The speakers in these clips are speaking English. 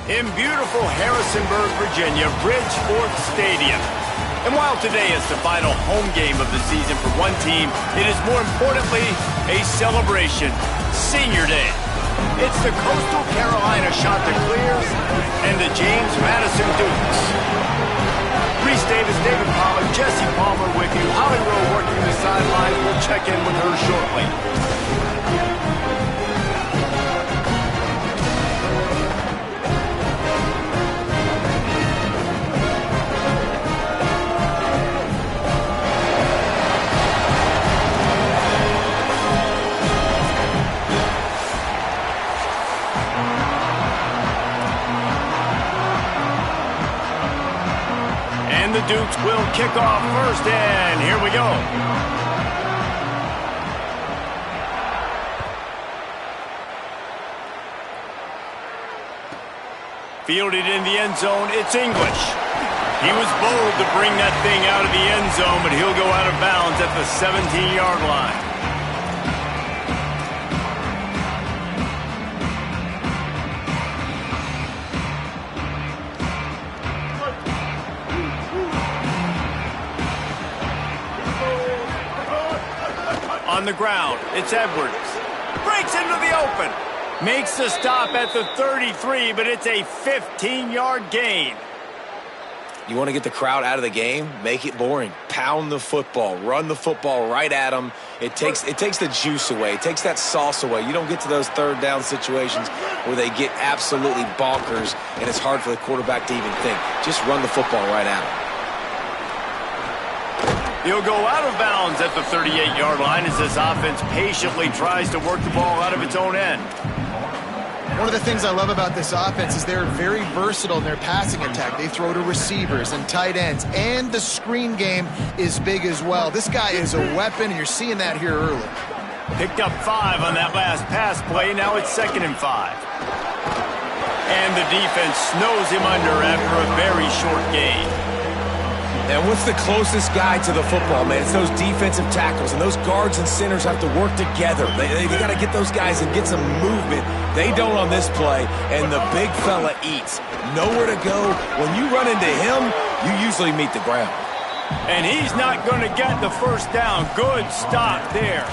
in beautiful Harrisonburg, Virginia, Bridgeforth Stadium. And while today is the final home game of the season for one team, it is more importantly a celebration, Senior Day. It's the Coastal Carolina Chanticleers and the James Madison Dukes. Reese Davis, David Pollack, Jesse Palmer with you. Holly Rowe working the sidelines. We'll check in with her shortly. The Dukes will kick off first, and here we go. Fielded in the end zone, it's English. He was bold to bring that thing out of the end zone, but he'll go out of bounds at the 17-yard line. On the ground, it's Edwards. Breaks into the open. Makes the stop at the 33, but it's a 15-yard gain. You want to get the crowd out of the game? Make it boring. Pound the football. Run the football right at them. It takes the juice away. It takes that sauce away. You don't get to those third down situations where they get absolutely bonkers, and it's hard for the quarterback to even think. Just run the football right at them. He'll go out of bounds at the 38-yard line as this offense patiently tries to work the ball out of its own end. One of the things I love about this offense is they're very versatile in their passing attack. They throw to receivers and tight ends, and the screen game is big as well. This guy is a weapon, and you're seeing that here early. Picked up 5 on that last pass play. Now it's 2nd and 5. And the defense snows him under after a very short gain. And what's the closest guy to the football, man? It's those defensive tackles, and those guards and centers have to work together. They got to get those guys and get some movement. They don't on this play, and the big fella eats. Nowhere to go. When you run into him, you usually meet the ground. And he's not going to get the first down. Good stop there.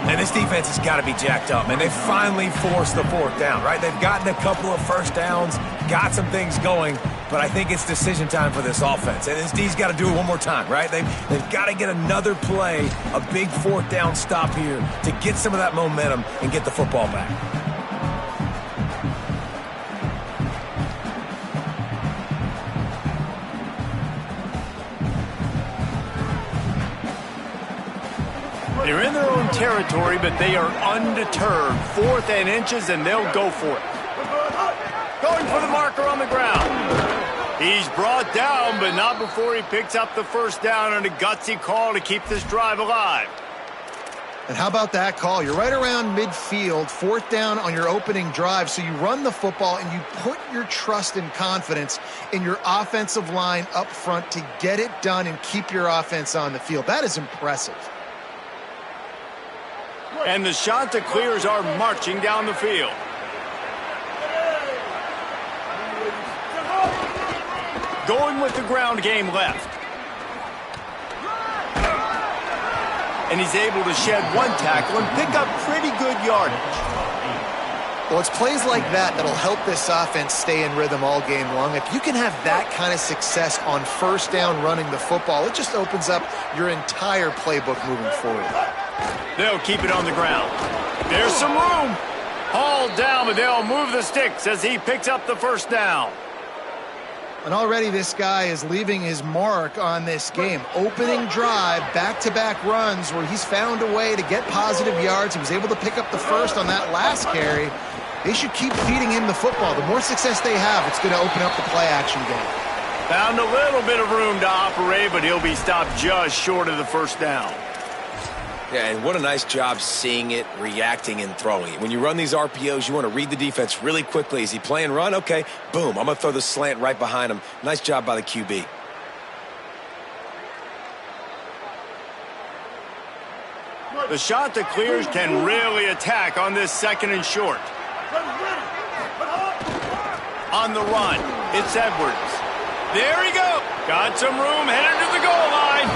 And this defense has got to be jacked up, man. They finally forced the 4th down, right? They've gotten a couple of first downs, got some things going, but I think it's decision time for this offense. And this D's got to do it one more time, right? They've got to get another play, a big 4th down stop here to get some of that momentum and get the football back. They're in their own territory, but they are undeterred. 4th and inches, and they'll go for it. Going for the marker on the ground. He's brought down, but not before he picks up the first down and a gutsy call to keep this drive alive. And how about that call? You're right around midfield, 4th down on your opening drive, so you run the football and you put your trust and confidence in your offensive line up front to get it done and keep your offense on the field. That is impressive. And the Chanticleers are marching down the field. Going with the ground game left. And he's able to shed 1 tackle and pick up pretty good yardage. Well, it's plays like that that'll help this offense stay in rhythm all game long. If you can have that kind of success on first down running the football, it just opens up your entire playbook moving forward. They'll keep it on the ground. There's some room. Hauled down, but they'll move the sticks as he picks up the first down. And already this guy is leaving his mark on this game. Opening drive, back-to-back runs where he's found a way to get positive yards. He was able to pick up the first on that last carry. They should keep feeding him the football. The more success they have, it's going to open up the play-action game. Found a little bit of room to operate, but he'll be stopped just short of the first down. Yeah, and what a nice job seeing it, reacting, and throwing it. When you run these RPOs, you want to read the defense really quickly. Is he playing run? Okay, boom, I'm going to throw the slant right behind him. Nice job by the QB. The Chanticleers can really attack on this 2nd and short. on the run. It's Edwards. There he goes. Got some room, headed to the goal line.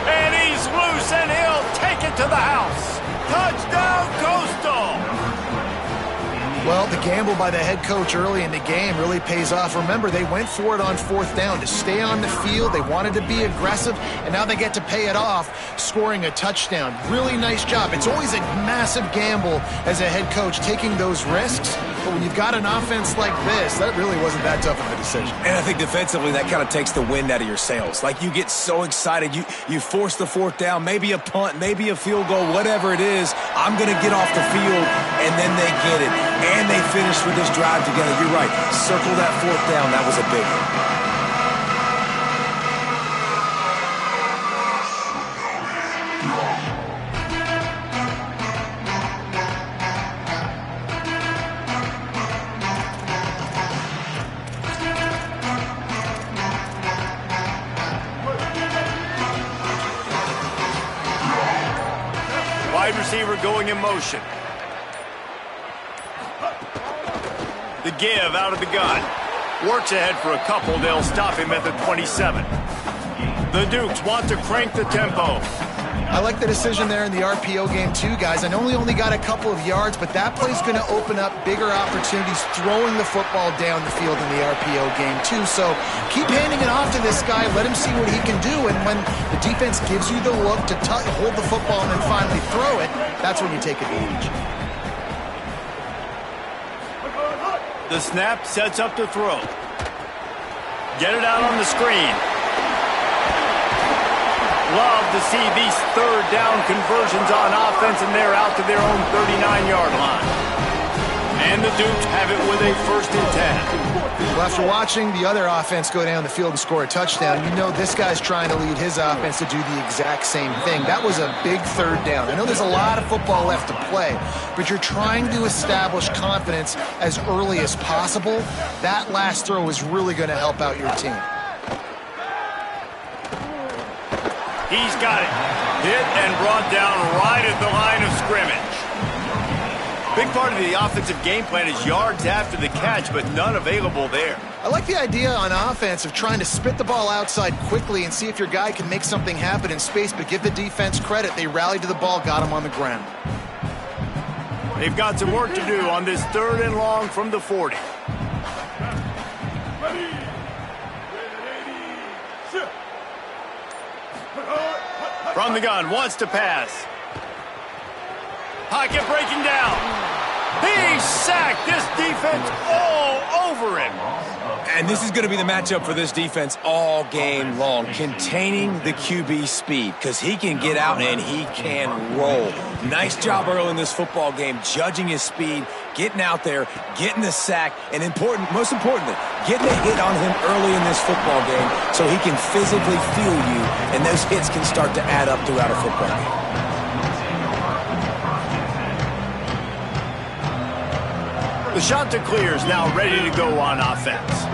And he's loose, and he'll take it to the house. Touchdown, Coastal. Well, the gamble by the head coach early in the game really pays off. Remember, they went for it on 4th down to stay on the field. They wanted to be aggressive, and now they get to pay it off, scoring a touchdown. Really nice job. It's always a massive gamble as a head coach taking those risks, but when you've got an offense like this, that really wasn't that tough of a decision. And I think defensively, that kind of takes the wind out of your sails. Like, you get so excited. You force the 4th down, maybe a punt, maybe a field goal, whatever it is. I'm going to get off the field, and then they get it. And they finished with this drive together. You're right. Circle that 4th down. That was a big one. Wide receiver going in motion. The give out of the gun. Works ahead for a couple. They'll stop him at the 27. The Dukes want to crank the tempo. I like the decision there in the RPO game too, guys. I know he only got a couple of yards, but that play's going to open up bigger opportunities throwing the football down the field in the RPO game too. So keep handing it off to this guy. Let him see what he can do. And when the defense gives you the look to hold the football and then finally throw it, that's when you take advantage. The snap sets up to throw. Get it out on the screen. Love to see these 3rd down conversions on offense, and they're out to their own 39-yard line. And the Dukes have it with a 1st and 10. Well, after watching the other offense go down the field and score a touchdown, you know this guy's trying to lead his offense to do the exact same thing. That was a big 3rd down. I know there's a lot of football left to play, but you're trying to establish confidence as early as possible. That last throw is really going to help out your team. He's got it. Hit and brought down right at the line of scrimmage. Big part of the offensive game plan is yards after the catch, but none available there. I like the idea on offense of trying to spit the ball outside quickly and see if your guy can make something happen in space, but give the defense credit. They rallied to the ball, got him on the ground. They've got some work to do on this 3rd and long from the 40. From the gun, wants to pass. Pocket breaking down. He's sacked. This defense all over him. And this is going to be the matchup for this defense all game long. Containing the QB speed, because he can get out and he can roll. Nice job early in this football game, judging his speed, getting out there, getting the sack, and most importantly, getting a hit on him early in this football game so he can physically feel you, and those hits can start to add up throughout a football game. The shot to clear is now ready to go on offense.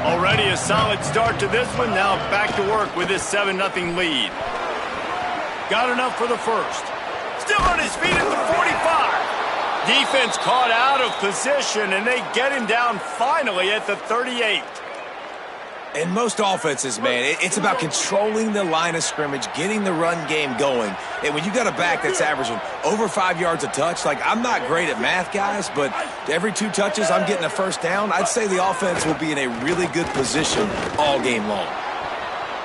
Already a solid start to this one. Now back to work with this 7-0 lead. Got enough for the 1st. Still on his feet at the 45. Defense caught out of position, and they get him down finally at the 38. In most offenses, man, it's about controlling the line of scrimmage, getting the run game going. And when you got a back that's averaging over 5 yards a touch, like, I'm not great at math, guys, but every 2 touches I'm getting a 1st down, I'd say the offense will be in a really good position all game long.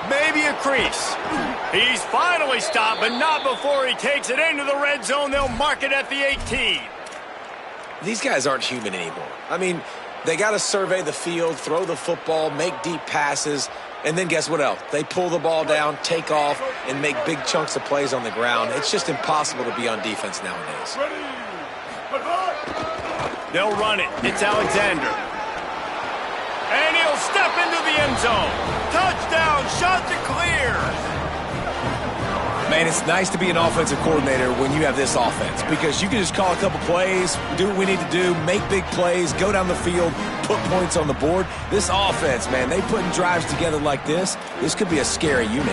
Maybe a crease. He's finally stopped, but not before he takes it into the red zone. They'll mark it at the 18. These guys aren't human anymore. I mean, they got to survey the field, throw the football, make deep passes, and then guess what else? They pull the ball down, take off, and make big chunks of plays on the ground. It's just impossible to be on defense nowadays. They'll run it. It's Alexander. And he'll step into the end zone. Touchdown, shot to clear. Man, it's nice to be an offensive coordinator when you have this offense, because you can just call a couple plays, do what we need to do, make big plays, go down the field, put points on the board. This offense, man, they putting drives together like this could be a scary unit.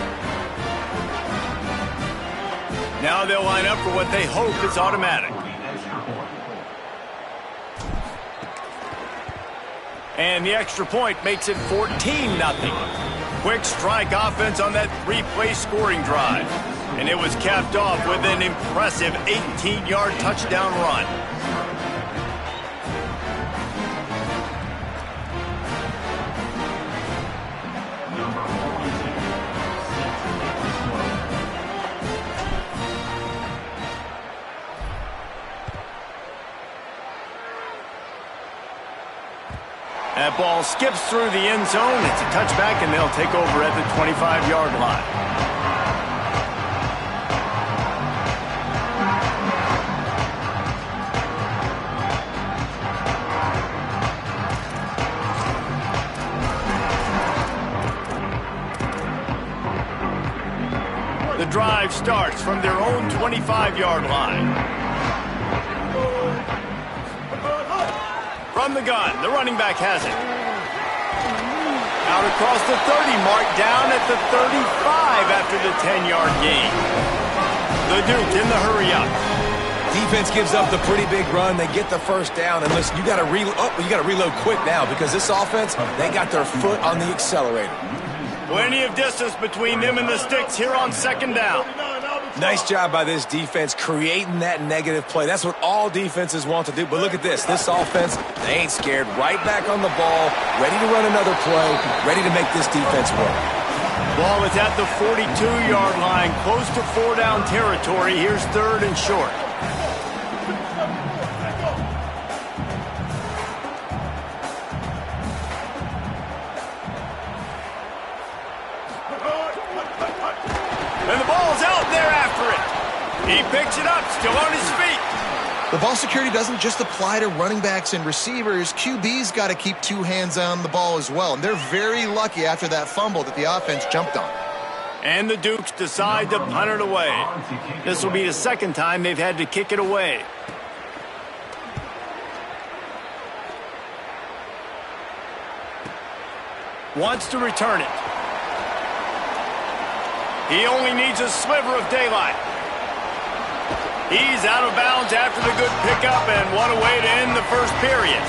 Now they'll line up for what they hope is automatic. And the extra point makes it 14-0. Quick strike offense on that three-play scoring drive. And it was capped off with an impressive 18-yard touchdown run. That ball skips through the end zone. It's a touchback, and they'll take over at the 25-yard line. The drive starts from their own 25-yard line. From the gun, the running back has it. Out across the 30 mark, down at the 35 after the 10-yard gain. The Duke in the hurry up. Defense gives up the pretty big run. They get the first down. And listen, you got to reload quick now because this offense, they got their foot on the accelerator. Plenty of distance between them and the sticks here on second down. Nice job by this defense creating that negative play. That's what all defenses want to do. But look at this. This offense, they ain't scared. Right back on the ball, ready to run another play, ready to make this defense work. Ball is at the 42-yard line, close to 4-down territory. Here's third and short. And the ball's out there after it. He picks it up, still on his feet. The ball security doesn't just apply to running backs and receivers. QB's got to keep two hands on the ball as well. And they're very lucky after that fumble that the offense jumped on. And the Dukes decide to punt it away. This will be the second time they've had to kick it away. Wants to return it. He only needs a sliver of daylight. He's out of bounds after the good pickup, and what a way to end the first period.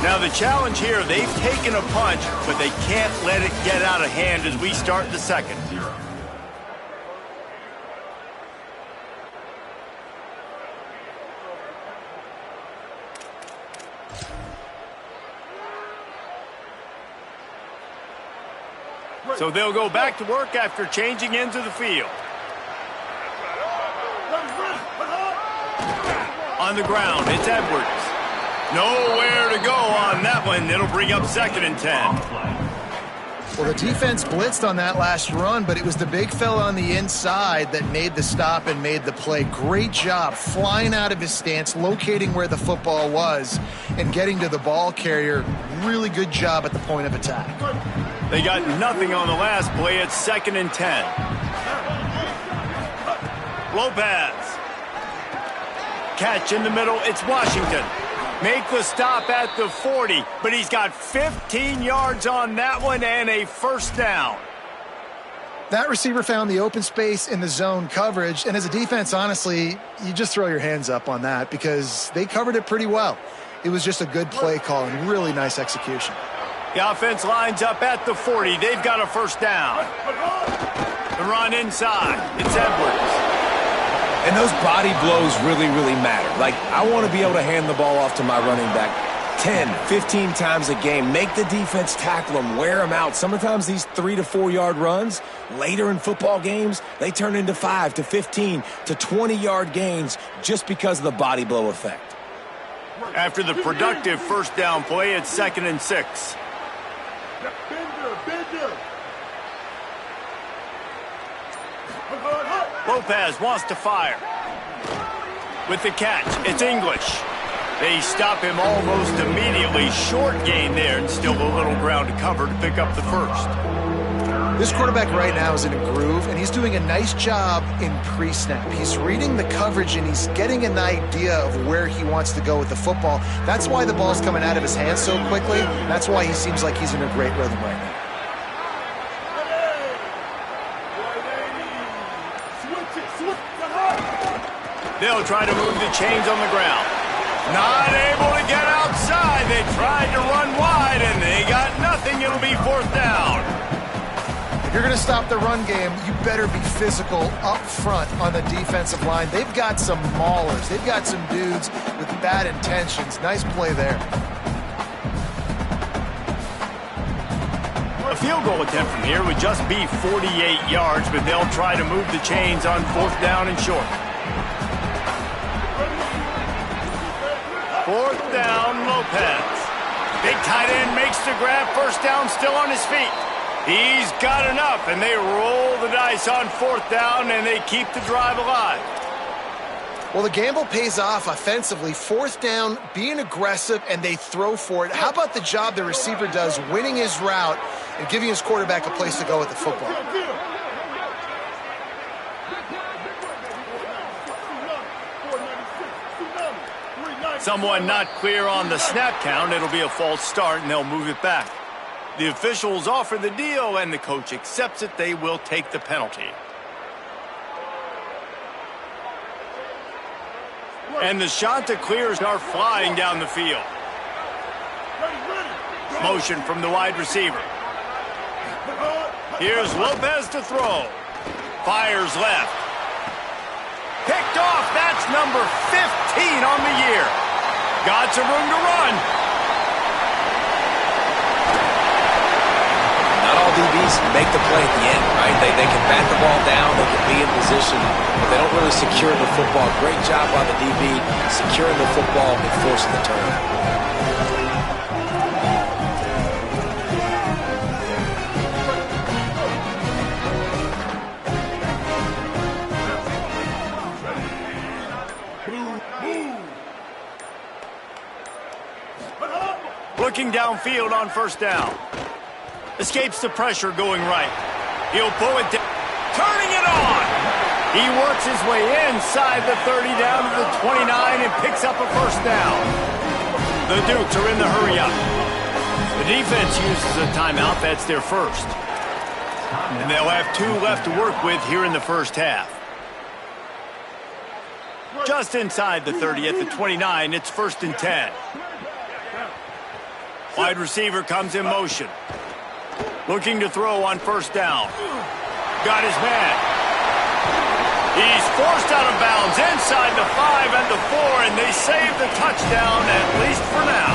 Now the challenge here, they've taken a punch, but they can't let it get out of hand as we start the second. So they'll go back to work after changing into the field. On the ground, it's Edwards. Nowhere to go on that one. It'll bring up second and 10. Well, the defense blitzed on that last run, but it was the big fella on the inside that made the stop and made the play. Great job flying out of his stance, locating where the football was, and getting to the ball carrier. Really good job at the point of attack. They got nothing on the last play. It's second and 10. Lopez. Catch in the middle. It's Washington. Make the stop at the 40, but he's got 15 yards on that one and a first down. That receiver found the open space in the zone coverage, and as a defense, honestly, you just throw your hands up on that because they covered it pretty well. It was just a good play call and really nice execution. The offense lines up at the 40. They've got a first down. The run inside. It's Edwards. And those body blows really, really matter. Like, I want to be able to hand the ball off to my running back 10, 15 times a game. Make the defense tackle them, wear them out. Sometimes these 3 to 4 yard runs, later in football games, they turn into 5 to 15 to 20 yard gains just because of the body blow effect. After the productive first down play, it's second and 6. Lopez wants to fire. With the catch, it's English. They stop him almost immediately. Short gain there, and still a little ground to cover to pick up the first. This quarterback right now is in a groove, and he's doing a nice job in pre-snap. He's reading the coverage, and he's getting an idea of where he wants to go with the football. That's why the ball's coming out of his hands so quickly. That's why he seems like he's in a great rhythm right now. They'll try to move the chains on the ground. Not able to get They tried to run wide, and they got nothing. It'll be 4th down. If you're going to stop the run game, you better be physical up front on the defensive line. They've got some maulers. They've got some dudes with bad intentions. Nice play there. A field goal attempt from here would just be 48 yards, but they'll try to move the chains on 4th down and short. 4th down, Lopez. Big tight end makes the grab. 1st down, still on his feet. He's got enough, and they roll the dice on 4th down, and they keep the drive alive. Well, the gamble pays off offensively. 4th down, being aggressive, and they throw for it. How about the job the receiver does winning his route and giving his quarterback a place to go with the football? Someone not clear on the snap count. It'll be a false start, and they'll move it back. The officials offer the deal, and the coach accepts it. They will take the penalty. And the shot to clears are flying down the field. Motion from the wide receiver. Here's Lopez to throw. Fires left. Picked off. That's number 15 on the year. Got some room to run. Not all DBs make the play at the end, right? They can bat the ball down, they can be in position, but they don't really secure the football. Great job by the DB securing the football and forcing the turnover. Looking downfield on 1st down. Escapes the pressure going right. He'll pull it down. Turning it on. He works his way inside the 30 down to the 29 and picks up a 1st down. The Dukes are in the hurry up. The defense uses a timeout. That's their first. And they'll have 2 left to work with here in the 1st half. Just inside the 30 at the 29, it's 1st and 10. Wide receiver comes in motion. Looking to throw on 1st down. Got his man. He's forced out of bounds inside the 5 and the 4, and they save the touchdown, at least for now.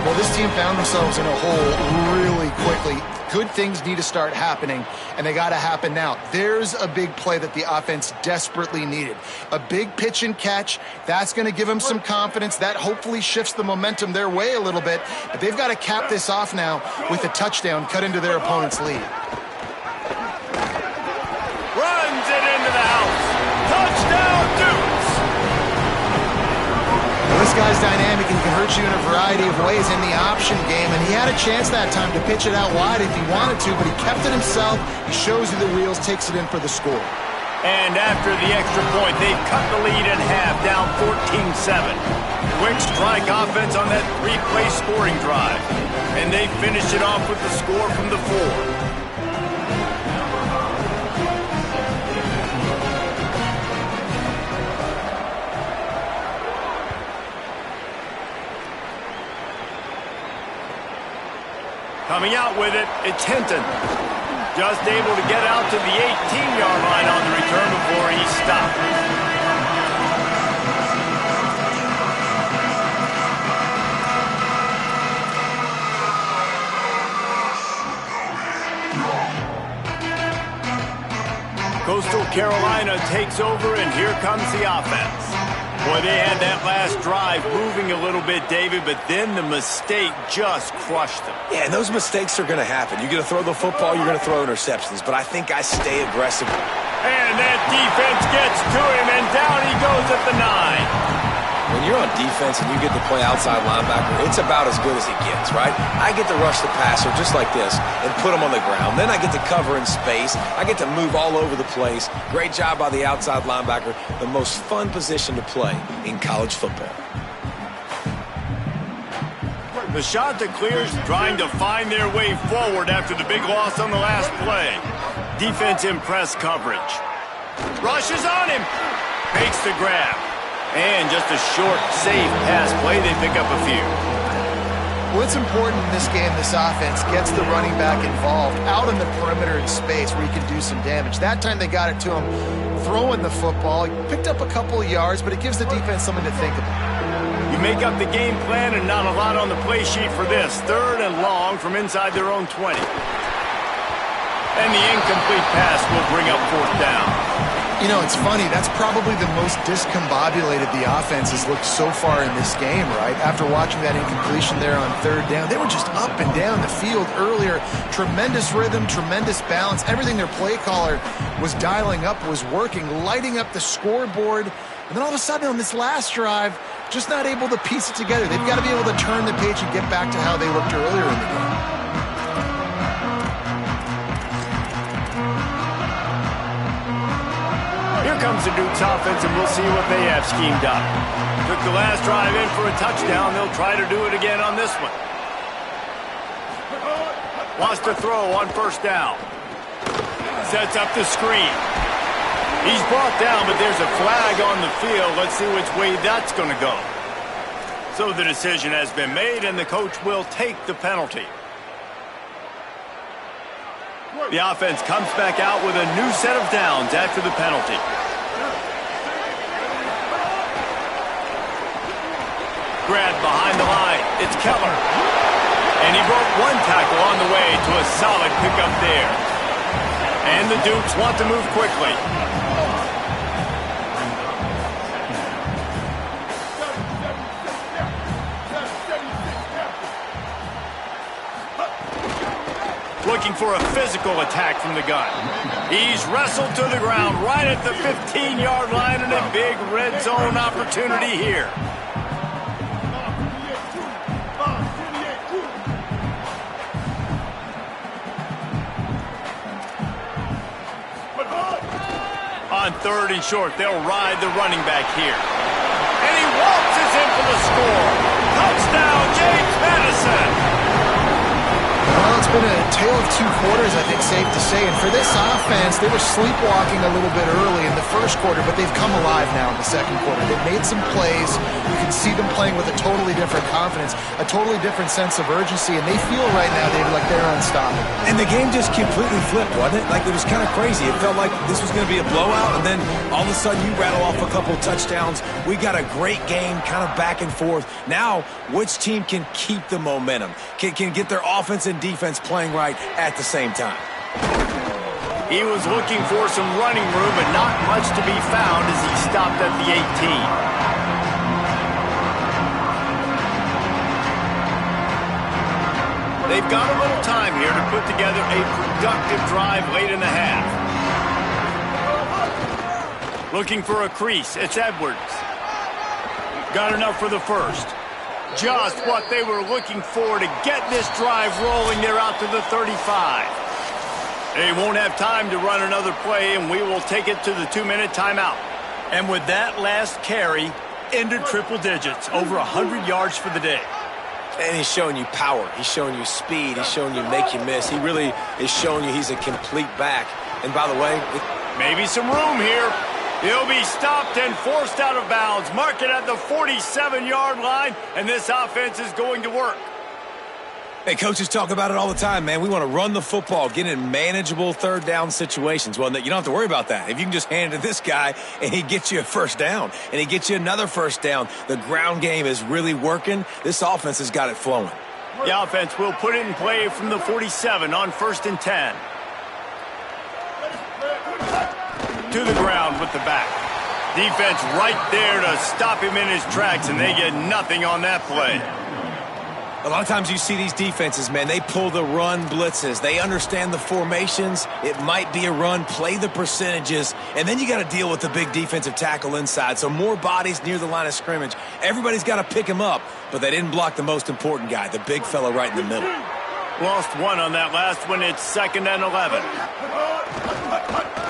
Well, this team found themselves in a hole really quickly. Good things need to start happening, and they got to happen now. There's a big play that the offense desperately needed. A big pitch and catch. That's going to give them some confidence. That hopefully shifts the momentum their way a little bit. But they've got to cap this off now with a touchdown cut into their opponent's lead. Runs it into the house. Touchdown, Dukes! This guy's dynamic and can hurt you in a variety of ways in the option game, and he had a chance that time to pitch it out wide if he wanted to, but he kept it himself. He shows you the wheels, takes it in for the score. And after the extra point, they've cut the lead in half, down 14-7. Quick strike offense on that 3-play scoring drive, and they finish it off with the score from the 4. Coming out with it, it's Hinton. Just able to get out to the 18-yard line on the return before he stopped. Coastal Carolina takes over, and here comes the offense. Boy, they had that last drive moving a little bit, David, but then the mistake just crushed them. Yeah, and those mistakes are going to happen. You're going to throw the football, you're going to throw interceptions, but I think I stay aggressive. And that defense gets to him, and down he goes at the 9. When you're on defense and you get to play outside linebacker, it's about as good as it gets, right? I get to rush the passer just like this and put him on the ground. Then I get to cover in space. I get to move all over the place. Great job by the outside linebacker. The most fun position to play in college football. The shot that clears, trying to find their way forward after the big loss on the last play. Defense in press coverage. Rushes on him. Makes the grab. And just a short, safe pass play, they pick up a few. Well, it's important in this game, this offense gets the running back involved out in the perimeter in space where he can do some damage. That time they got it to him throwing the football. He picked up a couple of yards, but it gives the defense something to think about. You make up the game plan and not a lot on the play sheet for this. 3rd and long from inside their own 20. And the incomplete pass will bring up 4th down. You know, it's funny. That's probably the most discombobulated the offense has looked so far in this game, right? After watching that incompletion there on 3rd down, they were just up and down the field earlier. Tremendous rhythm, tremendous balance. Everything their play caller was dialing up was working, lighting up the scoreboard. And then all of a sudden on this last drive, just not able to piece it together. They've got to be able to turn the page and get back to how they looked earlier in the game. Here comes the Duke's offense, and we'll see what they have schemed up. Took the last drive in for a touchdown. They'll try to do it again on this one. Wants to throw on 1st down. Sets up the screen. He's brought down, but there's a flag on the field. Let's see which way that's going to go. So the decision has been made, and the coach will take the penalty. The offense comes back out with a new set of downs after the penalty. Grabbed behind the line. It's Keller. And he broke 1 tackle on the way to a solid pickup there. And the Dukes want to move quickly. Looking for a physical attack from the gun. He's wrestled to the ground right at the 15-yard line, and a big red zone opportunity here. On 3rd and short, they'll ride the running back here. And he waltzes in for the score. Touchdown, James Madison. Well, it's been a tale of 2 quarters, I think, safe to say. And for this offense, they were sleepwalking a little bit early in the 1st quarter, but they've come alive now in the 2nd quarter. They've made some plays. You can see them playing with a totally different confidence, a totally different sense of urgency, and they feel right now, David, like they're unstoppable. And the game just completely flipped, wasn't it? Like, it was kind of crazy. It felt like this was going to be a blowout, and then all of a sudden you rattle off a couple touchdowns. We got a great game, kind of back and forth. Now, which team can keep the momentum, can get their offense and defense playing right at the same time? He was looking for some running room, but not much to be found as he stopped at the 18. They've got a little time here to put together a productive drive late in the half. Looking for a crease. It's Edwards. Got enough for the 1st. Just what they were looking for to get this drive rolling. They're out to the 35. They won't have time to run another play, and we will take it to the 2-minute timeout. And with that last carry, into triple digits, over 100 yards for the day. And he's showing you power. He's showing you speed. He's showing you make you miss. He really is showing you he's a complete back. And by the way, maybe some room here. He'll be stopped and forced out of bounds. Mark it at the 47-yard line, and this offense is going to work. Hey, coaches talk about it all the time, man. We want to run the football, get in manageable 3rd down situations. Well, you don't have to worry about that. If you can just hand it to this guy, and he gets you a 1st down, and he gets you another 1st down, the ground game is really working. This offense has got it flowing. The offense will put it in play from the 47 on 1st and 10. To the ground with the back. Defense right there to stop him in his tracks, and they get nothing on that play. A lot of times you see these defenses, man, they pull the run blitzes. They understand the formations. It might be a run, play the percentages, and then you got to deal with the big defensive tackle inside. So more bodies near the line of scrimmage. Everybody's got to pick him up, but they didn't block the most important guy, the big fella right in the middle. Lost 1 on that last one. It's 2nd and 11.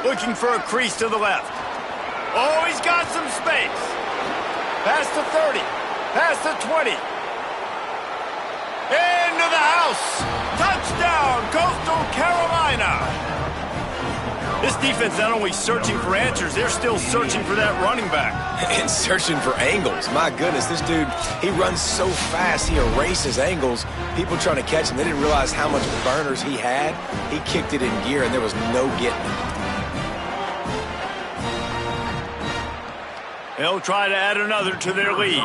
Looking for a crease to the left. Oh, he's got some space. Past the 30. Past the 20. Into the house. Touchdown, Coastal Carolina. This defense not only searching for answers, they're still searching for that running back. And searching for angles. My goodness, this dude, he runs so fast, he erases angles. People trying to catch him, they didn't realize how much burners he had. He kicked it in gear, and there was no getting him. They'll try to add another to their lead.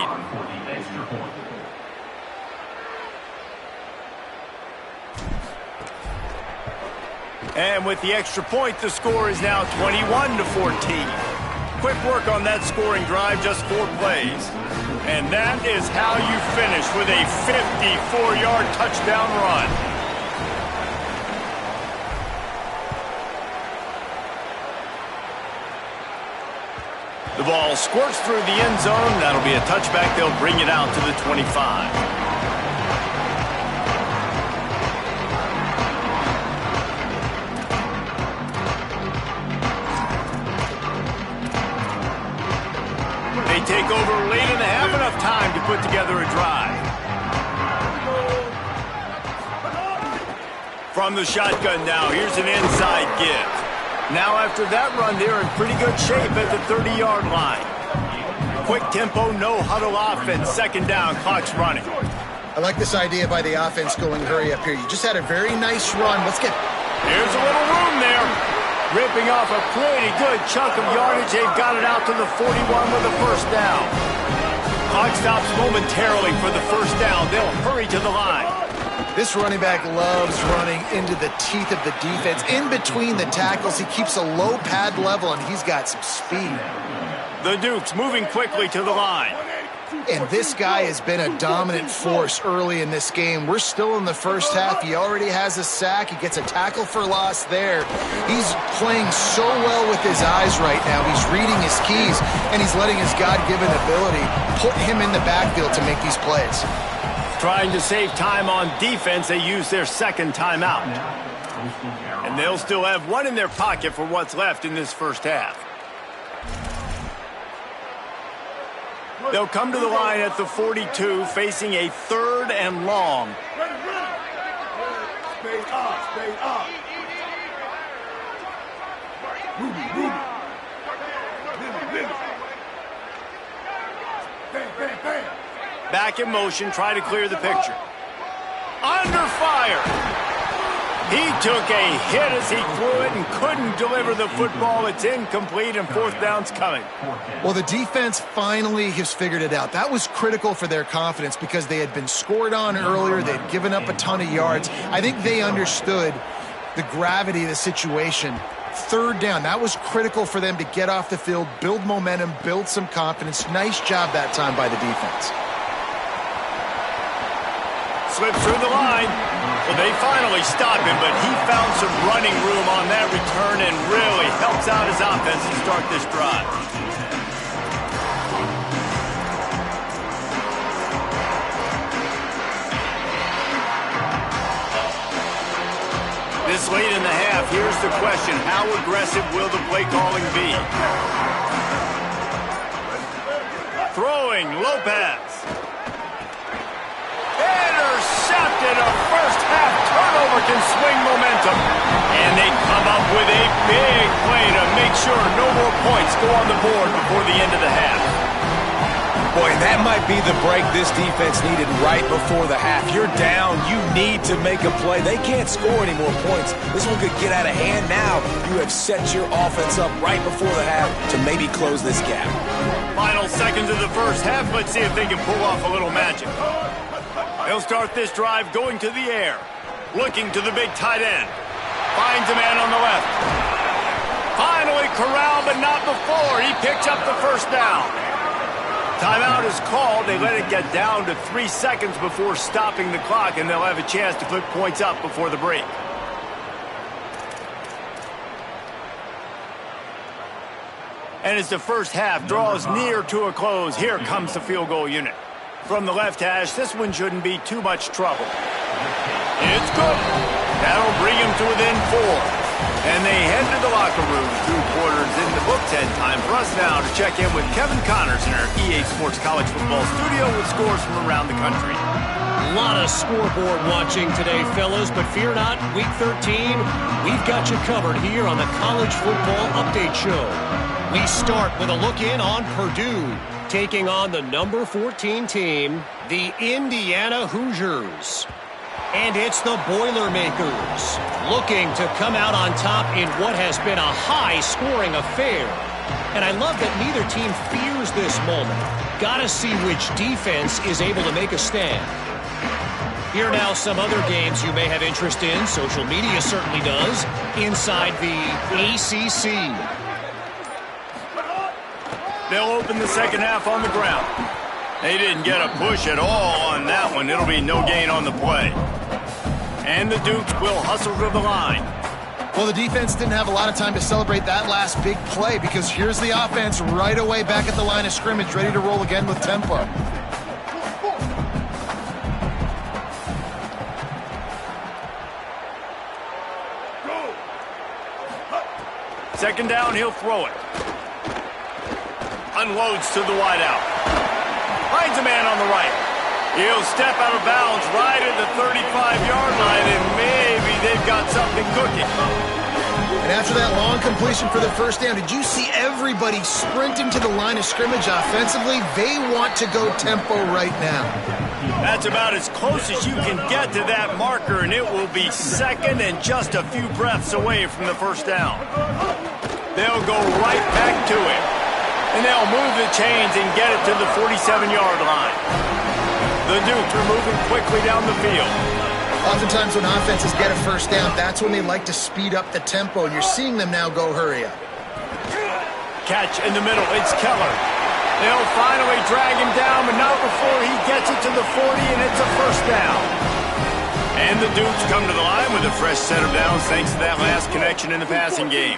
And with the extra point, the score is now 21-14. Quick work on that scoring drive, just 4 plays. And that is how you finish with a 54-yard touchdown run. The ball squirts through the end zone. That'll be a touchback. They'll bring it out to the 25. Take over late in the half, enough time to put together a drive. From the shotgun now, here's an inside give. Now after that run, they're in pretty good shape at the 30-yard line. Quick tempo, no huddle offense, second down, clock's running. I like this idea by the offense going hurry up here. You just had a very nice run. Let's get... There's a little room there. Ripping off a pretty good chunk of yardage. They've got it out to the 41 with a first down. Clock stops momentarily for the first down. They'll hurry to the line. This running back loves running into the teeth of the defense. In between the tackles, he keeps a low pad level, and he's got some speed. The Dukes moving quickly to the line. And this guy has been a dominant force early in this game. We're still in the first half. He already has a sack. He gets a tackle for loss there. He's playing so well with his eyes right now. He's reading his keys, and he's letting his God-given ability put him in the backfield to make these plays. Trying to save time on defense, they use their second timeout. And they'll still have one in their pocket for what's left in this first half. They'll come to the line at the 42, facing a 3rd and long. Spade up. Bam. Back in motion, try to clear the picture. Under fire. He took a hit as he threw it and couldn't deliver the football. It's incomplete, and 4th down's coming. Well, the defense finally has figured it out. That was critical for their confidence because they had been scored on earlier. They'd given up a ton of yards. I think they understood the gravity of the situation. 3rd down, that was critical for them to get off the field, build momentum, build some confidence. Nice job that time by the defense. Slips through the line. Well, they finally stop him, but he found some running room on that return and really helps out his offense to start this drive. This late in the half, here's the question. How aggressive will the play calling be? Throwing, Lopez. Intercepted. A first half turnover can swing momentum. And they come up with a big play to make sure no more points go on the board before the end of the half. Boy, that might be the break this defense needed right before the half. You're down. You need to make a play. They can't score any more points. This one could get out of hand now. You have set your offense up right before the half to maybe close this gap. Final seconds of the first half. Let's see if they can pull off a little magic. They'll start this drive going to the air. Looking to the big tight end. Finds a man on the left. Finally corralled, but not before. He picks up the first down. Timeout is called. They let it get down to 3 seconds before stopping the clock, and they'll have a chance to put points up before the break. And as the first half draws near to a close, here comes the field goal unit. From the left hash, this one shouldn't be too much trouble. It's good. That'll bring him to within 4. And they head to the locker room. 2 quarters in the books, and time for us now to check in with Kevin Connors in our EA Sports College Football studio with scores from around the country. A lot of scoreboard watching today, fellas, but fear not, Week 13, we've got you covered here on the College Football Update Show. We start with a look in on Purdue, taking on the number 14 team, the Indiana Hoosiers. And it's the Boilermakers, looking to come out on top in what has been a high-scoring affair. And I love that neither team fears this moment. Gotta see which defense is able to make a stand. Here now some other games you may have interest in. Social media certainly does. Inside the ACC. They'll open the second half on the ground. They didn't get a push at all on that one. It'll be no gain on the play. And the Dukes will hustle to the line. Well, the defense didn't have a lot of time to celebrate that last big play because here's the offense right away back at the line of scrimmage, ready to roll again with tempo. Second down, he'll throw it. Unloads to the wideout. Finds a man on the right. He'll step out of bounds right at the 35-yard line, and maybe they've got something cooking. And after that long completion for the first down, did you see everybody sprinting to the line of scrimmage offensively? They want to go tempo right now. That's about as close as you can get to that marker, and it will be second and just a few breaths away from the first down. They'll go right back to it, and they'll move the chains and get it to the 47-yard line. The Dukes are moving quickly down the field. Oftentimes when offenses get a first down, that's when they like to speed up the tempo, and you're seeing them now go hurry up. Catch in the middle. It's Keller. They'll finally drag him down, but not before he gets it to the 40, and it's a first down. And the Dukes come to the line with a fresh set of downs thanks to that last connection in the passing game.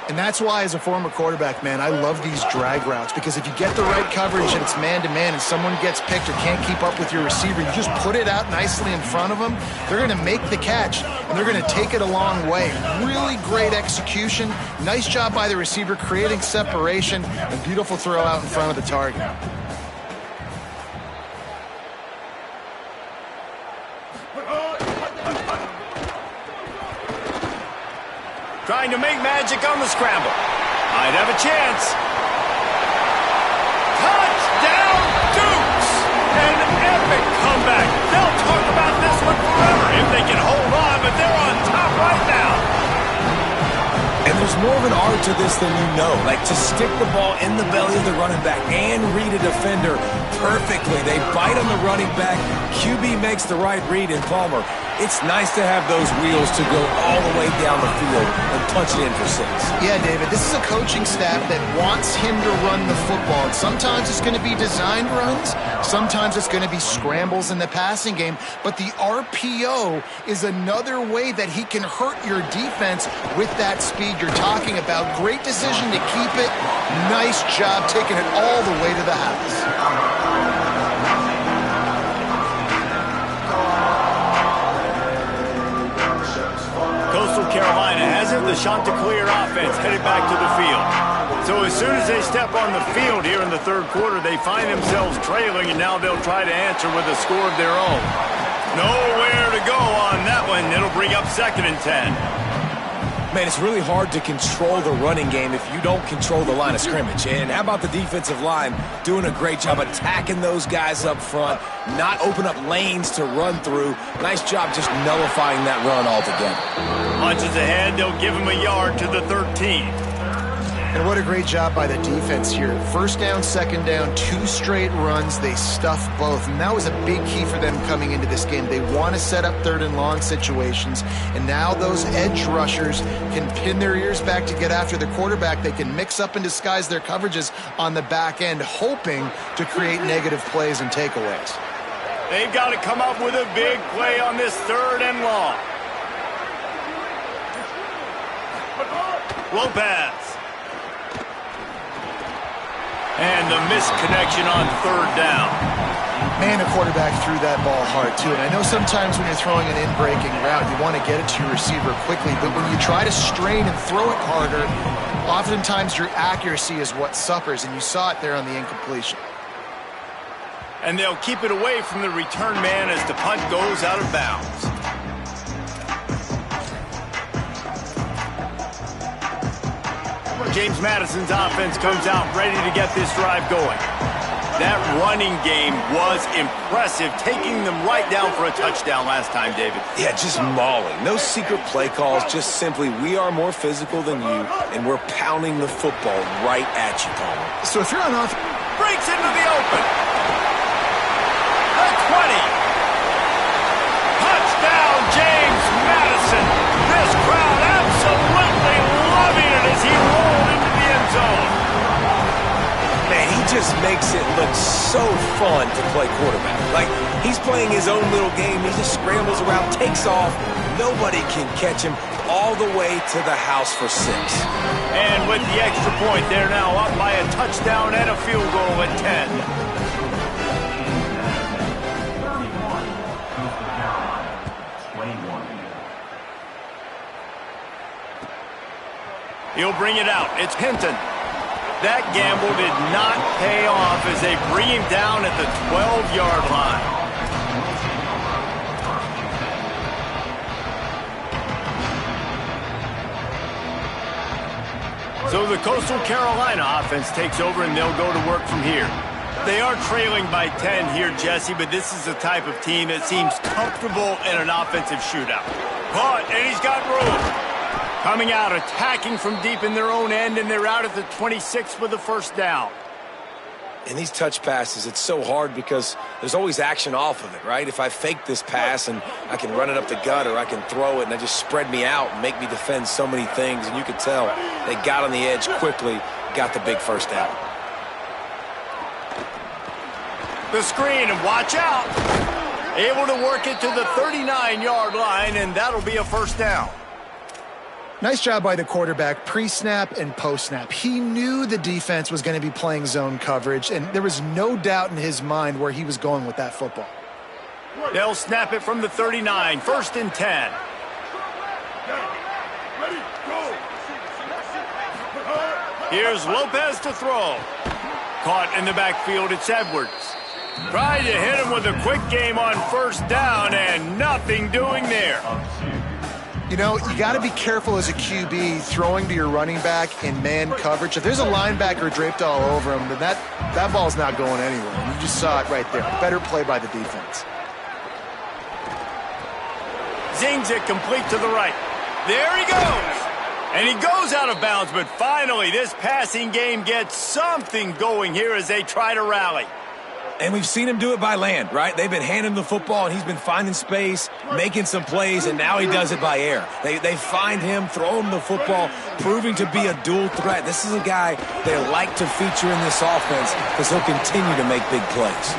And that's why, as a former quarterback, man, I love these drag routes, because if you get the right coverage and it's man-to-man and someone gets picked or can't keep up with your receiver, you just put it out nicely in front of them, they're going to make the catch, and they're going to take it a long way. Really great execution. Nice job by the receiver creating separation, and beautiful throw out in front of the target. Trying to make magic on the scramble. Might have a chance. Touchdown, Dukes! An epic comeback. They'll talk about this one forever if they can hold on, but they're on top right now. And there's more of an art to this than you know. Like, to stick the ball in the belly of the running back and read a defender perfectly. They bite on the running back. QB makes the right read in Palmer. It's nice to have those wheels to go all the way down the field and punch it in for 6. Yeah, David, this is a coaching staff that wants him to run the football. And sometimes it's going to be designed runs. Sometimes it's going to be scrambles in the passing game. But the RPO is another way that he can hurt your defense with that speed you're talking about. Great decision to keep it. Nice job taking it all the way to the house. Carolina has it. The Chanticleer offense headed back to the field. So as soon as they step on the field here in the third quarter, they find themselves trailing, and now they'll try to answer with a score of their own. Nowhere to go on that one. It'll bring up 2nd and 10. Man, it's really hard to control the running game if you don't control the line of scrimmage. And how about the defensive line doing a great job attacking those guys up front, not open up lanes to run through. Nice job just nullifying that run altogether. Punches ahead, they'll give him a yard to the 13. And what a great job by the defense here. First down, second down, 2 straight runs. They stuffed both. And that was a big key for them coming into this game. They want to set up 3rd and long situations. And now those edge rushers can pin their ears back to get after the quarterback. They can mix up and disguise their coverages on the back end, hoping to create negative plays and takeaways. They've got to come up with a big play on this 3rd and long. Lopez. And the missed connection on 3rd down. Man, the quarterback threw that ball hard, too. And I know sometimes when you're throwing an in-breaking route, you want to get it to your receiver quickly. But when you try to strain and throw it harder, oftentimes your accuracy is what suffers. And you saw it there on the incompletion. And they'll keep it away from the return man as the punt goes out of bounds. James Madison's offense comes out ready to get this drive going. That running game was impressive, taking them right down for a touchdown last time, David. Yeah, just mauling. No secret play calls, just simply we are more physical than you, and we're pounding the football right at you, Palmer. So if you're on offense, Breaks into the open. The 20. Touchdown, James Madison. This crowd absolutely loving it as he rolled into the end zone. Man, he just makes it look so fun to play quarterback. Like, he's playing his own little game. He just scrambles around, takes off. Nobody can catch him all the way to the house for 6. And with the extra point, they're now up by a touchdown and a field goal at 10. He'll bring it out. It's Hinton. That gamble did not pay off as they bring him down at the 12-yard line. So the Coastal Carolina offense takes over, and they'll go to work from here. They are trailing by 10 here, Jesse, but this is the type of team that seems comfortable in an offensive shootout. Caught, and he's got room. Coming out, attacking from deep in their own end, and they're out at the 26 with the first down. In these touch passes, it's so hard because there's always action off of it, right? If I fake this pass and I can run it up the gut or I can throw it and I just spread me out and make me defend so many things, and you could tell they got on the edge quickly, got the big first down. The screen, and watch out. Able to work it to the 39-yard line, and that'll be a first down. nice job by the quarterback pre-snap and post-snap. He knew the defense was going to be playing zone coverage, and there was no doubt in his mind where he was going with that football. They'll snap it from the 39, 1st and 10. Here's Lopez to throw. Caught in the backfield, it's Edwards. Tried to hit him with a quick game on first down, and nothing doing there. You know, you got to be careful as a QB throwing to your running back in man coverage. If there's a linebacker draped all over him, then that ball's not going anywhere. And you just saw it right there. Better play by the defense. Zings it complete to the right. There he goes. And he goes out of bounds, but finally this passing game gets something going here as they try to rally. And we've seen him do it by land, right? They've been handing the football, and he's been finding space, making some plays, and now he does it by air. They find him, throw him the football, proving to be a dual threat. This is a guy they like to feature in this offense because he'll continue to make big plays.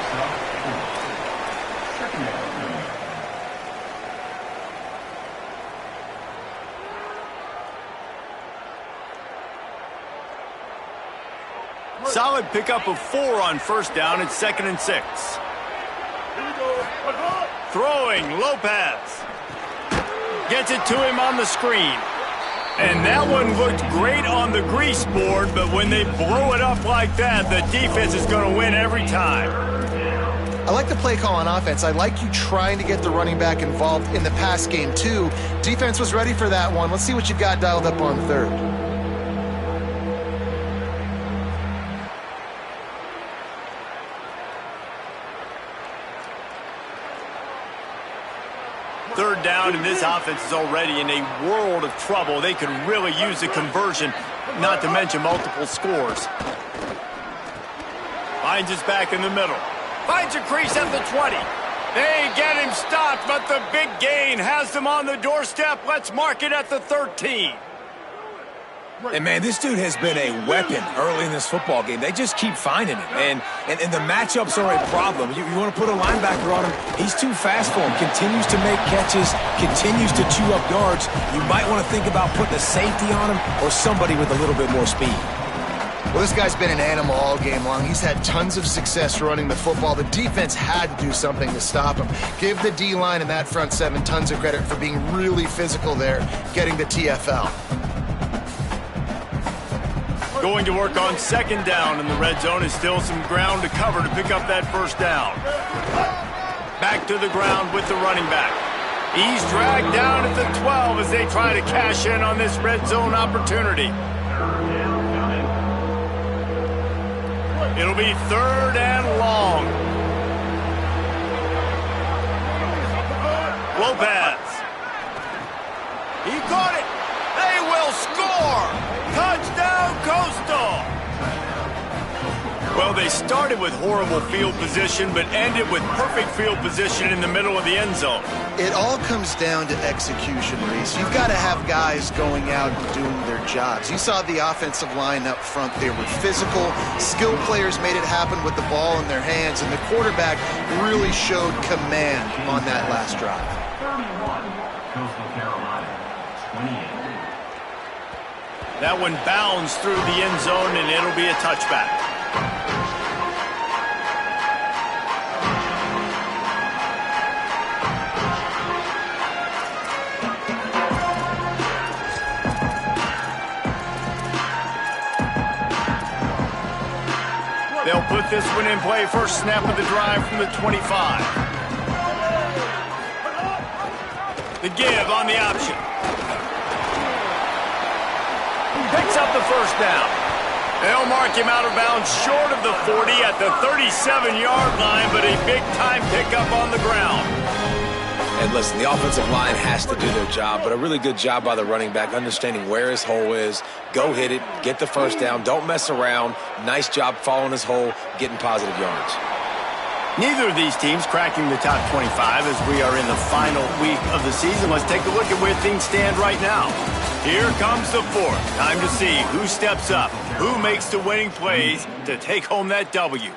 Solid pickup of 4 on first down. It's 2nd and 6. Throwing, Lopez. Gets it to him on the screen. And that one looked great on the grease board, but when they blow it up like that, the defense is going to win every time. I like the play call on offense. I like you trying to get the running back involved in the pass game, too. Defense was ready for that one. Let's see what you've got dialed up on third. Third down, and this offense is already in a world of trouble. They could really use a conversion, not to mention multiple scores. Finds his back in the middle. Finds a crease at the 20. They get him stopped, but the big gain has them on the doorstep. Let's mark it at the 13. And, man, this dude has been a weapon early in this football game. They just keep finding him. And the matchups are a problem. You want to put a linebacker on him, he's too fast for him. Continues to make catches, continues to chew up yards. You might want to think about putting a safety on him or somebody with a little bit more speed. Well, this guy's been an animal all game long. He's had tons of success running the football. The defense had to do something to stop him. Give the D-line and that front seven tons of credit for being really physical there, getting the TFL. Going to work on second down in the red zone. Is still some ground to cover to pick up that first down. Back to the ground with the running back. He's dragged down at the 12 as they try to cash in on this red zone opportunity. It'll be third and long. Lopez. He caught it. They will score. Touchdown, Coastal. Well, they started with horrible field position, but ended with perfect field position in the middle of the end zone. It all comes down to execution, Reese. You've got to have guys going out and doing their jobs. You saw the offensive line up front. They were physical. Skilled players made it happen with the ball in their hands, and the quarterback really showed command on that last drive. 31, Coastal Carolina, 28. That one bounds through the end zone, and it'll be a touchback. They'll put this one in play. First snap of the drive from the 25. The give on the option. Picks up the first down. They'll mark him out of bounds short of the 40 at the 37-yard line, but a big-time pickup on the ground. And listen, the offensive line has to do their job, but a really good job by the running back, understanding where his hole is. Go hit it, get the first down, don't mess around. Nice job following his hole, getting positive yards. Neither of these teams cracking the top 25 as we are in the final week of the season. Let's take a look at where things stand right now. Here comes the fourth. Time to see who steps up, who makes the winning plays to take home that W.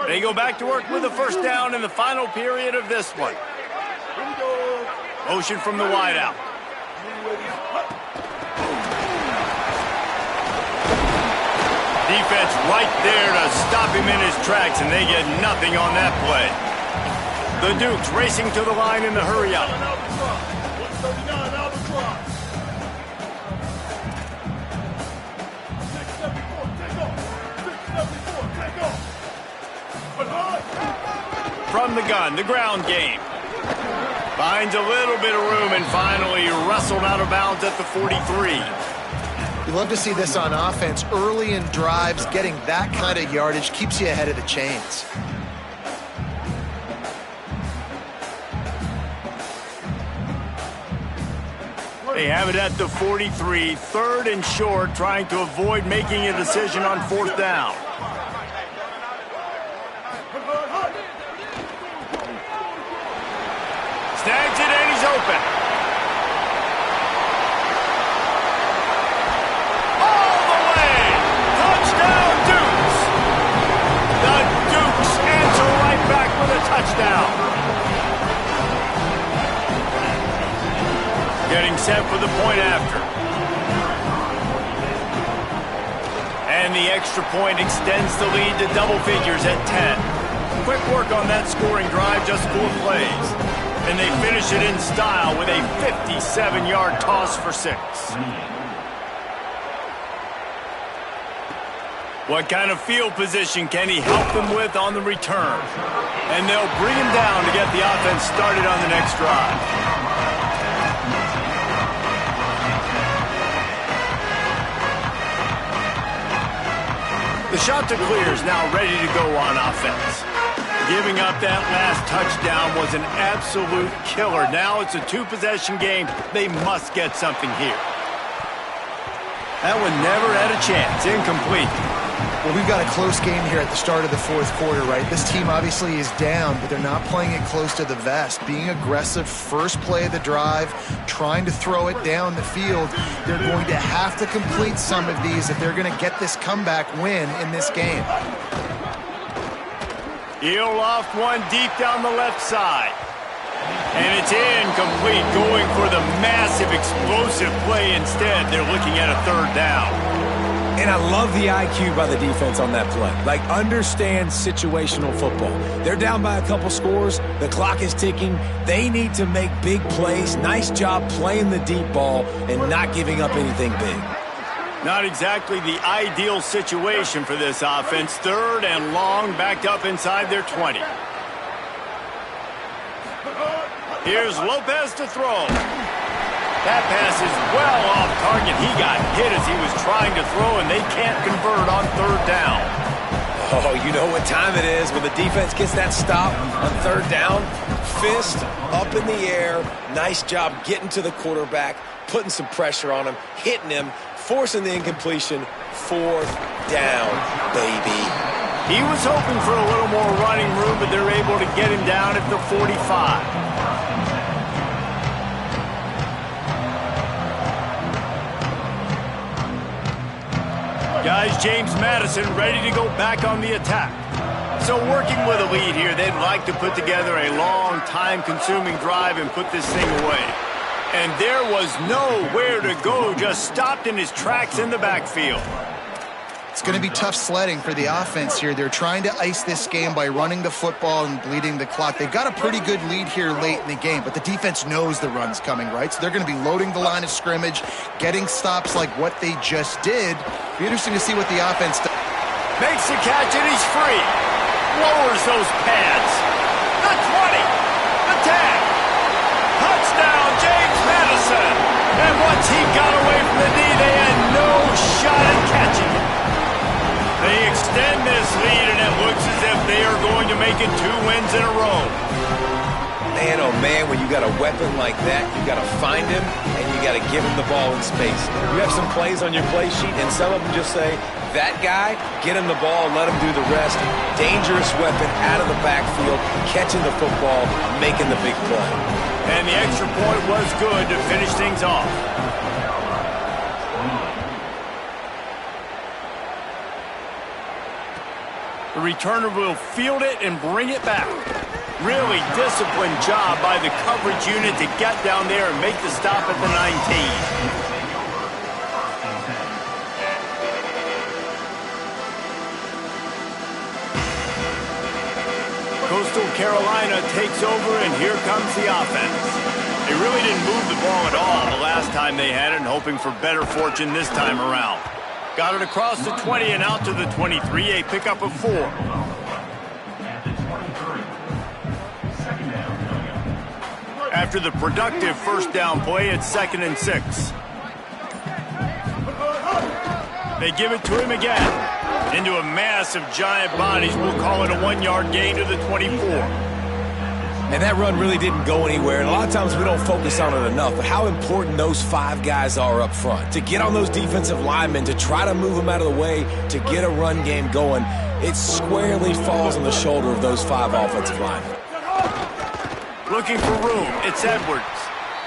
They go back to work with the first down in the final period of this one. Motion from the wideout. Defense right there to stop him in his tracks, and they get nothing on that play. The Dukes racing to the line in the hurry-up. From the gun, the ground game. Finds a little bit of room and finally wrestled out of bounds at the 43. You love to see this on offense. Early in drives, getting that kind of yardage keeps you ahead of the chains. They have it at the 43, third and short, trying to avoid making a decision on fourth down. Snags it and he's open. All the way. Touchdown, Dukes. The Dukes answer right back with a touchdown. Getting set for the point after. And the extra point extends the lead to double figures at 10. Quick work on that scoring drive, just 4 plays. And they finish it in style with a 57-yard toss for 6. What kind of field position can he help them with on the return? And they'll bring him down to get the offense started on the next drive. The shot to clear is now ready to go on offense. Giving up that last touchdown was an absolute killer. Now it's a 2-possession game. They must get something here. That one never had a chance. Incomplete. Well, we've got a close game here at the start of the fourth quarter, right? This team obviously is down, but they're not playing it close to the vest. Being aggressive, first play of the drive, trying to throw it down the field. They're going to have to complete some of these if they're going to get this comeback win in this game. He'll loft one deep down the left side. And it's incomplete, going for the massive explosive play instead. They're looking at a third down. And I love the IQ by the defense on that play. Like, understand situational football. They're down by a couple scores. The clock is ticking. They need to make big plays. Nice job playing the deep ball and not giving up anything big. Not exactly the ideal situation for this offense. 3rd and long, backed up inside their 20. Here's Lopez to throw. That pass is well off target. He got hit as he was trying to throw, and they can't convert on 3rd down. Oh, you know what time it is when the defense gets that stop on 3rd down. Fist up in the air. Nice job getting to the quarterback, putting some pressure on him, hitting him, forcing the incompletion. 4th down, baby. He was hoping for a little more running room, but they're able to get him down at the 45. Guys, James Madison ready to go back on the attack. So working with a lead here, they'd like to put together a long, time-consuming drive and put this thing away. And there was nowhere to go, just stopped in his tracks in the backfield. It's going to be tough sledding for the offense here. They're trying to ice this game by running the football and bleeding the clock. They've got a pretty good lead here late in the game, but the defense knows the run's coming, right? So they're going to be loading the line of scrimmage, getting stops like what they just did. It'll be interesting to see what the offense does. Makes the catch, and he's free. Lowers those pads. The 20. The 10. Touchdown, James Madison. And once he got away from the knee, they had no shot at catching it. They extend this lead, and it looks as if they are going to make it 2 wins in a row. Man, oh man, when you got a weapon like that, you got to find him, and you got to give him the ball in space. You have some plays on your play sheet, and some of them just say, that guy, get him the ball, let him do the rest. Dangerous weapon out of the backfield, catching the football, making the big play. And the extra point was good to finish things off. The returner will field it and bring it back. Really disciplined job by the coverage unit to get down there and make the stop at the 19. Coastal Carolina takes over, and here comes the offense. They really didn't move the ball at all the last time they had it, and hoping for better fortune this time around. Got it across the 20 and out to the 23, a pickup of 4. After the productive 1st down play, it's 2nd and 6. They give it to him again. Into a mass of giant bodies. We'll call it a 1-yard gain to the 24. And that run really didn't go anywhere, and a lot of times we don't focus on it enough, but how important those 5 guys are up front. To get on those defensive linemen, to try to move them out of the way, to get a run game going, it squarely falls on the shoulder of those 5 offensive linemen. Looking for room, it's Edwards.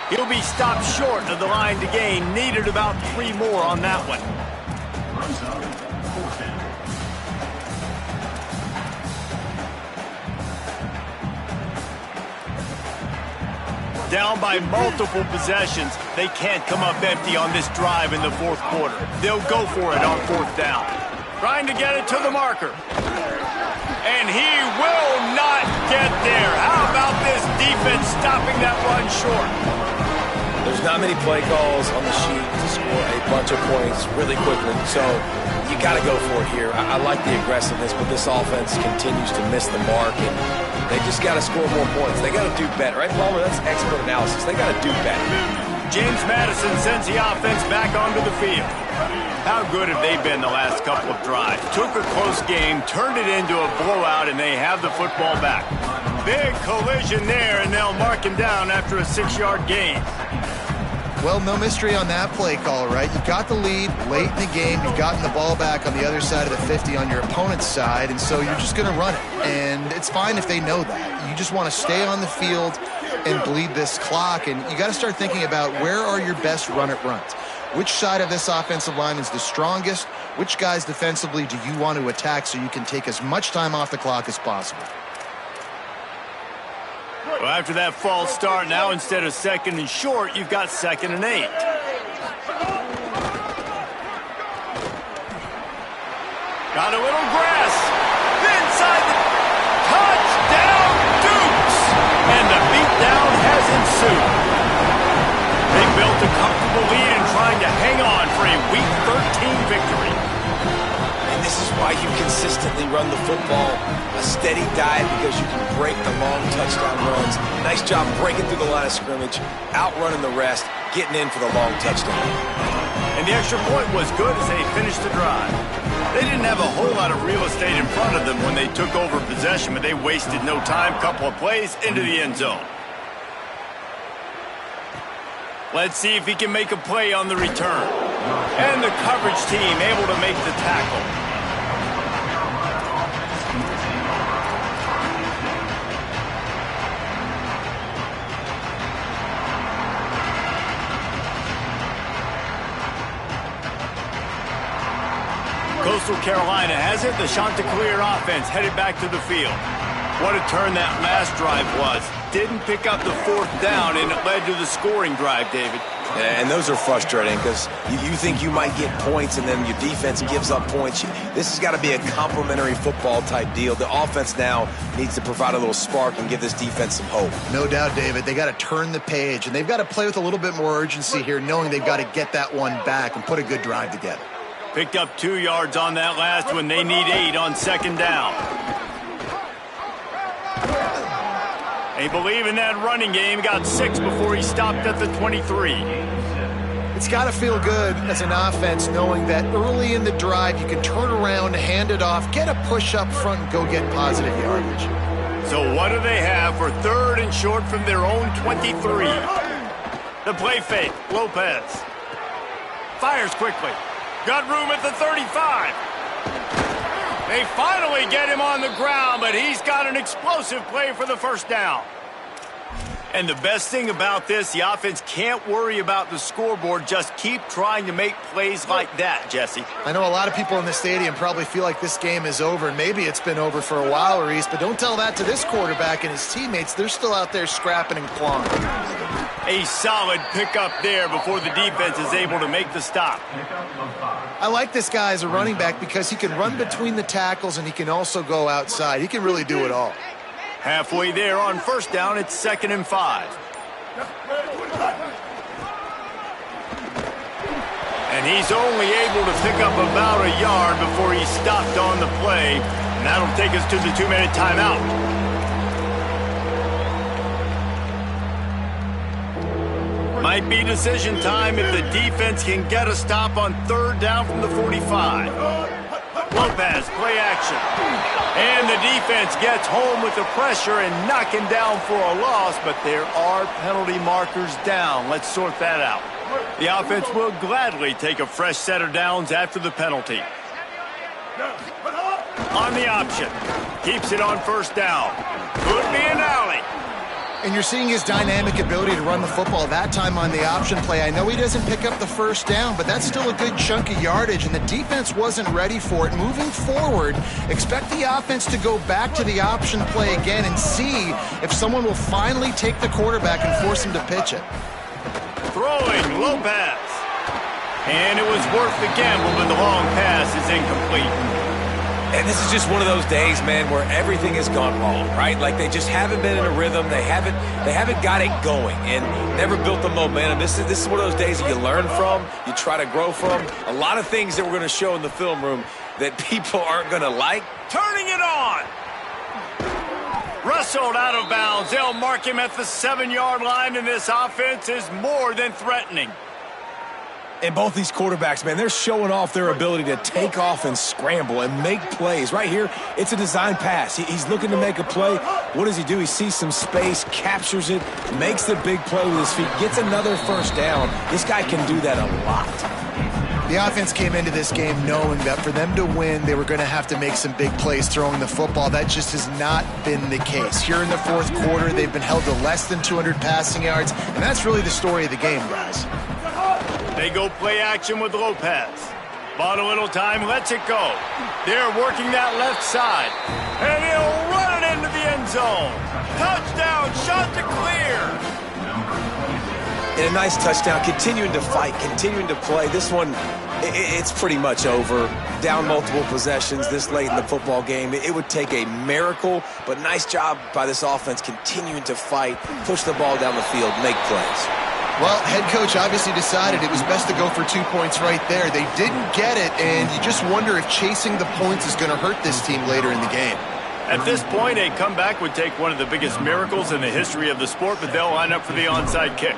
He'll be stopped short of the line to gain. Needed about 3 more on that one. Down by multiple possessions. They can't come up empty on this drive in the 4th quarter. They'll go for it on 4th down. Trying to get it to the marker. And he will not get there. How about this defense stopping that run short? There's not many play calls on the sheet to score a bunch of points really quickly, so you got to go for it here. I like the aggressiveness, but this offense continues to miss the mark, and they just got to score more points. They got to do better, right, Palmer? That's expert analysis. They got to do better. James Madison sends the offense back onto the field. How good have they been the last couple of drives? Took a close game, turned it into a blowout, and they have the football back. Big collision there, and they'll mark him down after a 6-yard gain. Well, no mystery on that play call, right? You got the lead late in the game. You've gotten the ball back on the other side of the 50 on your opponent's side, and so you're just going to run it. And it's fine if they know that. You just want to stay on the field and bleed this clock, and you got to start thinking about where are your best run-it runs. Which side of this offensive line is the strongest? Which guys defensively do you want to attack so you can take as much time off the clock as possible? Well, after that false start, now instead of 2nd and short, you've got 2nd and 8. Got a little grass. Inside the touchdown, Dukes. And the beatdown has ensued. They built a comfortable lead and trying to hang on for a Week 13 victory. And this is why you consistently run the football. A steady diet because you can break the long touchdown runs. Nice job breaking through the line of scrimmage, outrunning the rest, getting in for the long touchdown. And the extra point was good as they finished the drive. They didn't have a whole lot of real estate in front of them when they took over possession, but they wasted no time. Couple of plays into the end zone. Let's see if he can make a play on the return. And the coverage team able to make the tackle. Coastal Carolina has it. The Chanticleer offense headed back to the field. What a turn that last drive was. Didn't pick up the 4th down, and it led to the scoring drive, David. And those are frustrating because you think you might get points and then your defense gives up points. This has got to be a complementary football type deal. The offense now needs to provide a little spark and give this defense some hope. No doubt, David. They got to turn the page, and they've got to play with a little bit more urgency here, knowing they've got to get that one back and put a good drive together. Picked up 2 yards on that last one. They need 8 on 2nd down. They believe in that running game. Got 6 before he stopped at the 23. It's got to feel good as an offense knowing that early in the drive you can turn around, hand it off, get a push up front, and go get positive yardage. So what do they have for 3rd and short from their own 23? The play fake. Lopez fires quickly. Got room at the 35. They finally get him on the ground, but he's got an explosive play for the 1st down. And the best thing about this, the offense can't worry about the scoreboard. Just keep trying to make plays like that, Jesse. I know a lot of people in the stadium probably feel like this game is over, and maybe it's been over for a while, Reese, but don't tell that to this quarterback and his teammates. They're still out there scrapping and clawing. A solid pickup there before the defense is able to make the stop. I like this guy as a running back because he can run between the tackles and he can also go outside. He can really do it all. Halfway there on 1st down, it's 2nd and 5. And he's only able to pick up about a yard before he stopped on the play. And that'll take us to the 2-minute timeout. Might be decision time if the defense can get a stop on 3rd down from the 45. Lopez, play action. And the defense gets home with the pressure and knocking down for a loss, but there are penalty markers down. Let's sort that out. The offense will gladly take a fresh set of downs after the penalty. On the option. Keeps it on 1st down. Could be an alley. And you're seeing his dynamic ability to run the football, that time on the option play. I know he doesn't pick up the 1st down, but that's still a good chunk of yardage, and the defense wasn't ready for it. Moving forward, expect the offense to go back to the option play again and see if someone will finally take the quarterback and force him to pitch it. Throwing, Lopez. And it was worth the gamble, but the long pass is incomplete. And this is just one of those days, man, where everything has gone wrong, right? Like they just haven't been in a rhythm. They haven't got it going and never built the momentum. This is one of those days that you learn from, you try to grow from. A lot of things that we're going to show in the film room that people aren't going to like. Turning it on. Wrestled out of bounds. They'll mark him at the 7-yard line, and this offense is more than threatening. And both these quarterbacks, man, they're showing off their ability to take off and scramble and make plays. Right here, it's a design pass. He's looking to make a play. What does he do? He sees some space, captures it, makes the big play with his feet, gets another 1st down. This guy can do that a lot. The offense came into this game knowing that for them to win, they were going to have to make some big plays throwing the football. That just has not been the case. Here in the 4th quarter, they've been held to less than 200 passing yards, and that's really the story of the game, guys. They go play action with Lopez. Bought a little time, lets it go. They're working that left side. And he'll run it into the end zone. Touchdown, shot to clear. And a nice touchdown, continuing to fight, continuing to play. This one, it's pretty much over. Down multiple possessions this late in the football game. It would take a miracle, but nice job by this offense continuing to fight, push the ball down the field, make plays. Well, head coach obviously decided it was best to go for 2 points right there. They didn't get it, and you just wonder if chasing the points is going to hurt this team later in the game. At this point, a comeback would take one of the biggest miracles in the history of the sport, but they'll line up for the onside kick.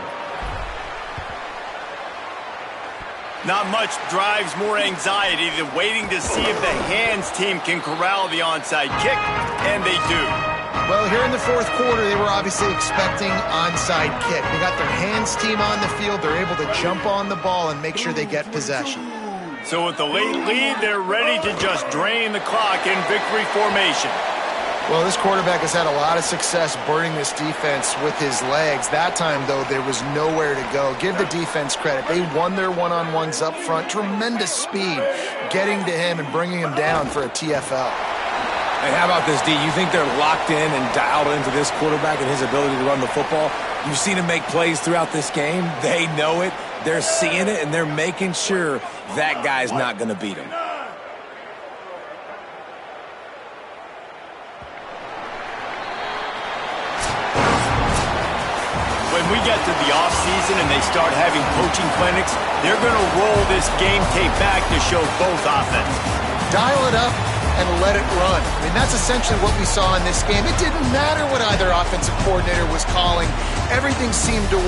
Not much drives more anxiety than waiting to see if the hands team can corral the onside kick, and they do. Well, here in the fourth quarter, they were obviously expecting onside kick. They got their hands team on the field. They're able to jump on the ball and make sure they get possession. So with the late lead, they're ready to just drain the clock in victory formation. Well, this quarterback has had a lot of success burning this defense with his legs. That time, though, there was nowhere to go. Give the defense credit. They won their one-on-ones up front. Tremendous speed getting to him and bringing him down for a TFL. Hey, how about this, D? You think they're locked in and dialed into this quarterback and his ability to run the football? You've seen him make plays throughout this game. They know it. They're seeing it, and they're making sure that guy's not going to beat him. When we get to the offseason and they start having coaching clinics, they're going to roll this game tape back to show both offense. Dial it up and let it run. I mean, that's essentially what we saw in this game. It didn't matter what either offensive coordinator was calling. Everything seemed to work.